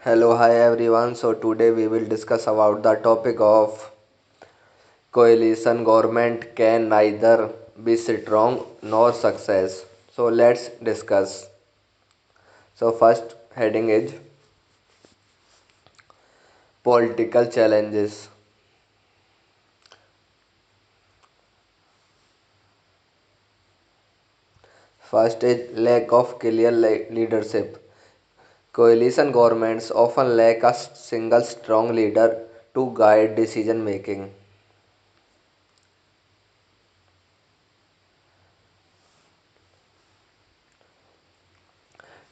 Hello, hi everyone. So today we will discuss about the topic of coalition government can neither be strong nor success. So let's discuss. So first heading is political challenges. First is lack of clear leadership. Coalition governments often lack a single strong leader to guide decision making.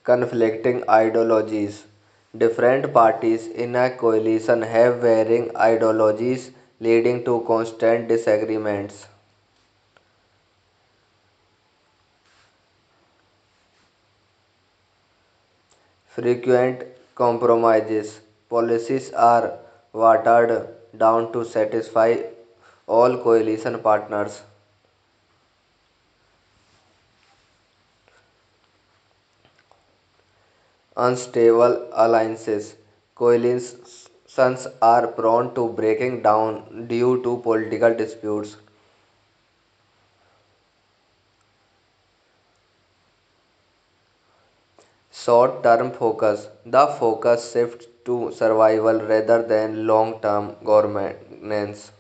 Conflicting ideologies. Different parties in a coalition have varying ideologies leading to constant disagreements. Frequent compromises. Policies are watered down to satisfy all coalition partners. Unstable alliances. Coalitions are prone to breaking down due to political disputes. Short term focus. The focus shifts to survival rather than long term governance.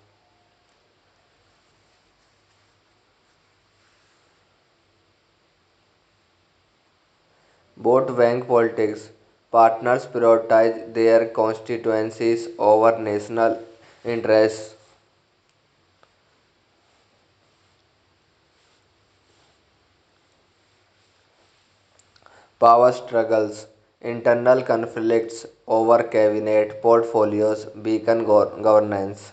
Vote bank politics. Partners prioritize their constituencies over national interests. Power struggles. Internal conflicts over cabinet portfolios weaken governance.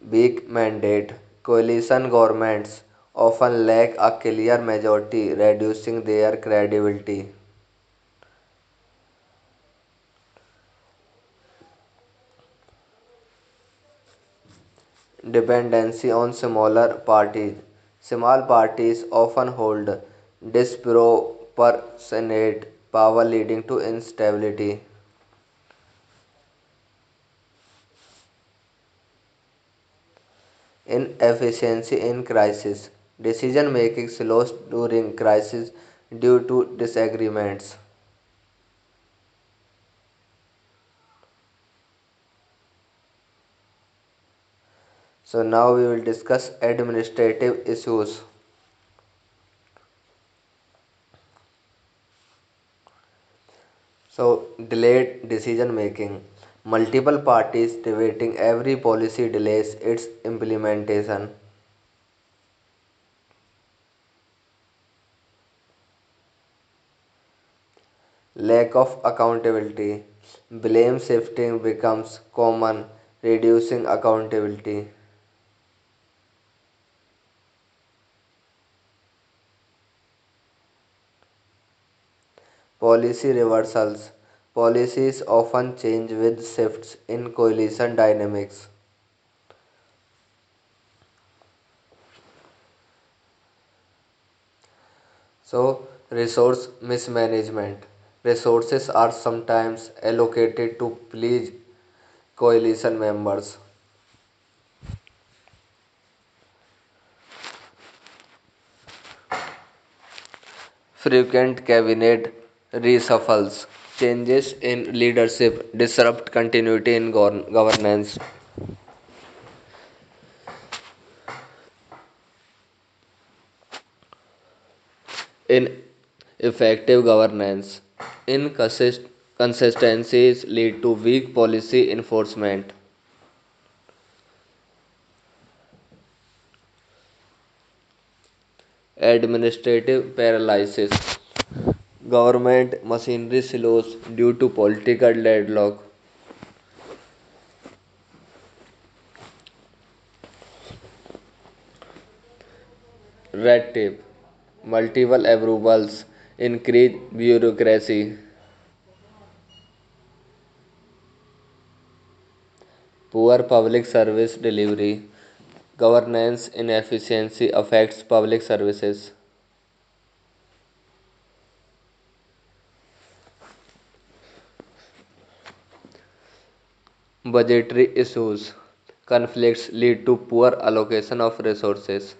Weak mandate. Coalition governments often lack a clear majority, reducing their credibility. Dependency on smaller parties. Small parties often hold disproportionate power, leading to instability. Inefficiency in crisis. Decision making slows during crisis due to disagreements. So now we will discuss administrative issues. So delayed decision making. Multiple parties debating every policy delays its implementation. Lack of accountability. Blame shifting becomes common, reducing accountability. Policy reversals. Policies often change with shifts in coalition dynamics. So, resource mismanagement. Resources are sometimes allocated to please coalition members. Frequent cabinet reshuffles. Changes in leadership disrupt continuity in governance. In effective governance, inconsistencies lead to weak policy enforcement. Administrative paralysis. Government machinery slows due to political deadlock. Red tape. Multiple approvals increase bureaucracy. Poor public service delivery. Governance inefficiency affects public services. Budgetary issues. Conflicts lead to poor allocation of resources.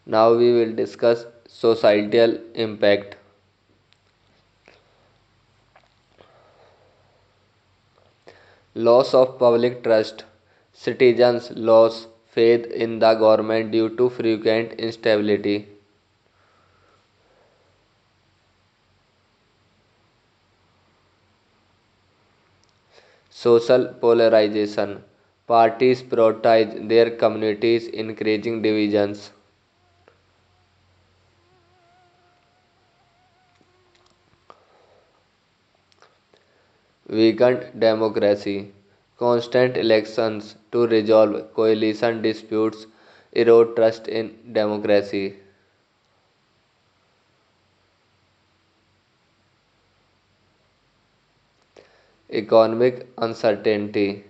Now we will discuss societal impact. Loss of public trust. Citizens lose faith in the government due to frequent instability. Social polarization. Parties prioritize their communities, increasing divisions. Weakened democracy. Constant elections to resolve coalition disputes erode trust in democracy. Economic uncertainty.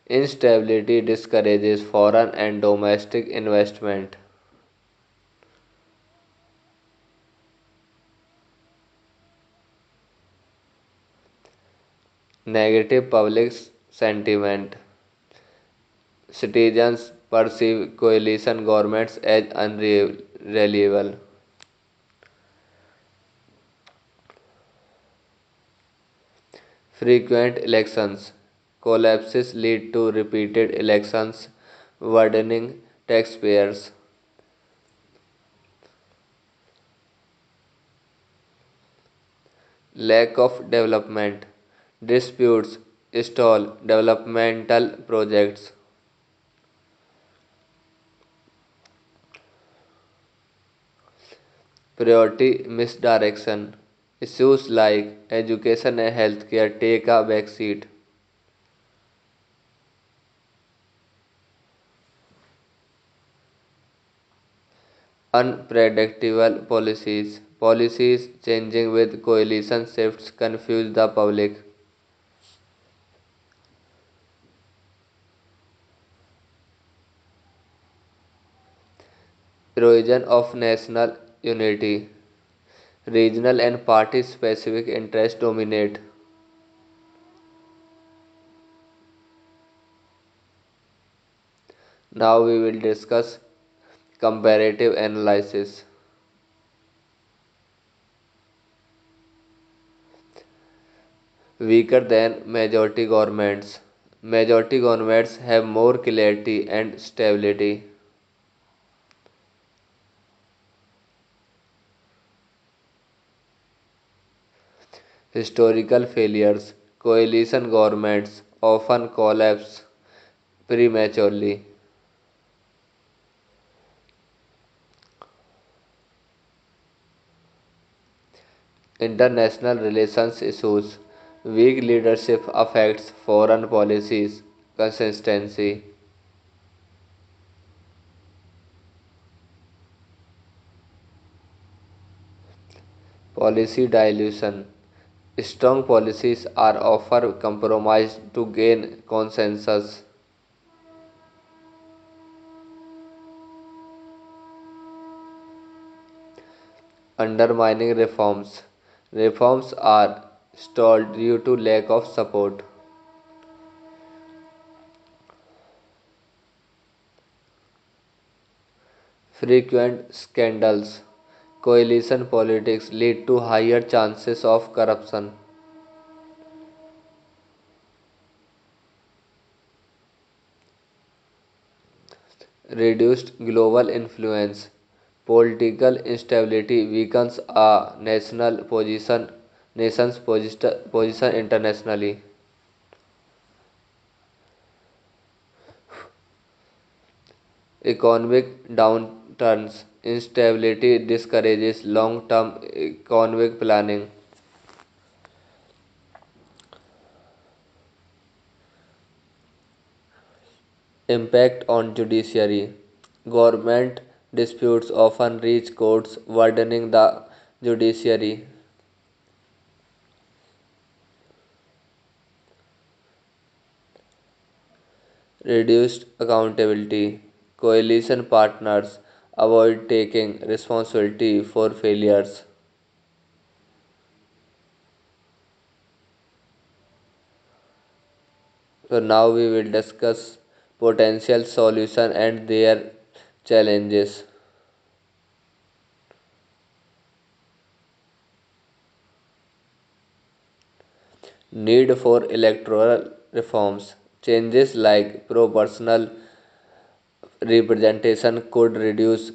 Instability discourages foreign and domestic investment. Negative public sentiment. Citizens perceive coalition governments as unreliable. Frequent elections. Collapses lead to repeated elections, burdening taxpayers. Lack of development. Disputes stall developmental projects. Priority misdirection. Issues like education and healthcare take a backseat. Unpredictable policies. Policies changing with coalition shifts confuse the public. Erosion of national unity. Regional and party specific interests dominate. Now we will discuss comparative analysis. Weaker than majority governments. Majority governments have more clarity and stability. Historical failures. Coalition governments often collapse prematurely. International relations issues. Weak leadership affects foreign policies consistency. Policy dilution. Strong policies are often compromised to gain consensus. Undermining reforms. Reforms are stalled due to lack of support. Frequent scandals. Coalition politics lead to higher chances of corruption. Reduced global influence. Political instability weakens a nation's position internationally. Economic downturns. Instability discourages long-term economic planning. Impact on judiciary. Government disputes often reach courts, burdening the judiciary. Reduced accountability. Coalition partners avoid taking responsibility for failures. So now we will discuss potential solution and their challenges. Need for electoral reforms. Changes like proportional representation could reduce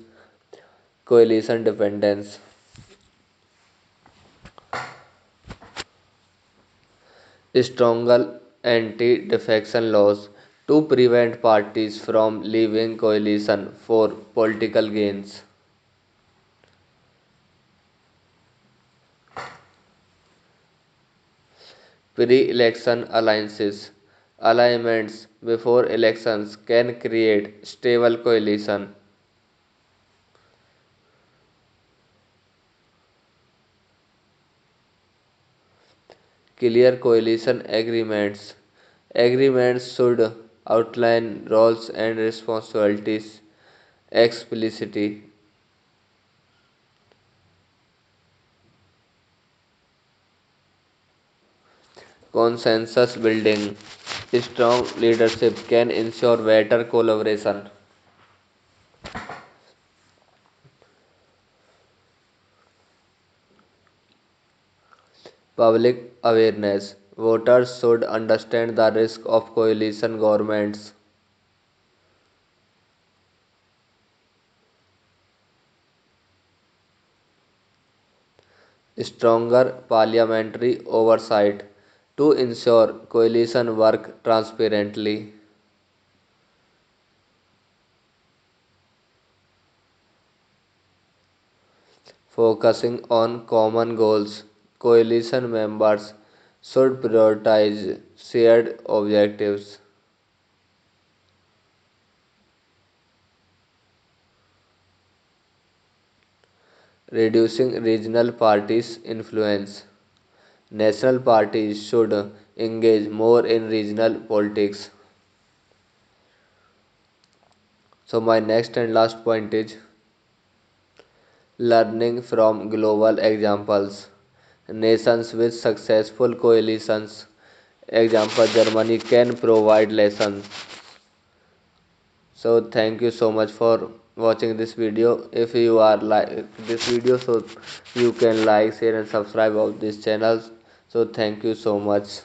coalition dependence. Stronger anti-defection laws to prevent parties from leaving coalition for political gains. Pre-election alliances. Alignments before elections can create stable coalition. Clear coalition agreements. Agreements should outline roles and responsibilities explicitly. Consensus building. Strong leadership can ensure better collaboration. Public awareness. Voters should understand the risk of coalition governments. Stronger parliamentary oversight to ensure coalition work transparently. Focusing on common goals. Coalition members should prioritize shared objectives. Reducing regional parties' influence. National parties should engage more in regional politics. So, my next and last point is learning from global examples. Nations with successful coalitions, example Germany, can provide lessons. So, thank you so much for watching this video. If you are like this video, so you can like, share, and subscribe of this channel. So, thank you so much.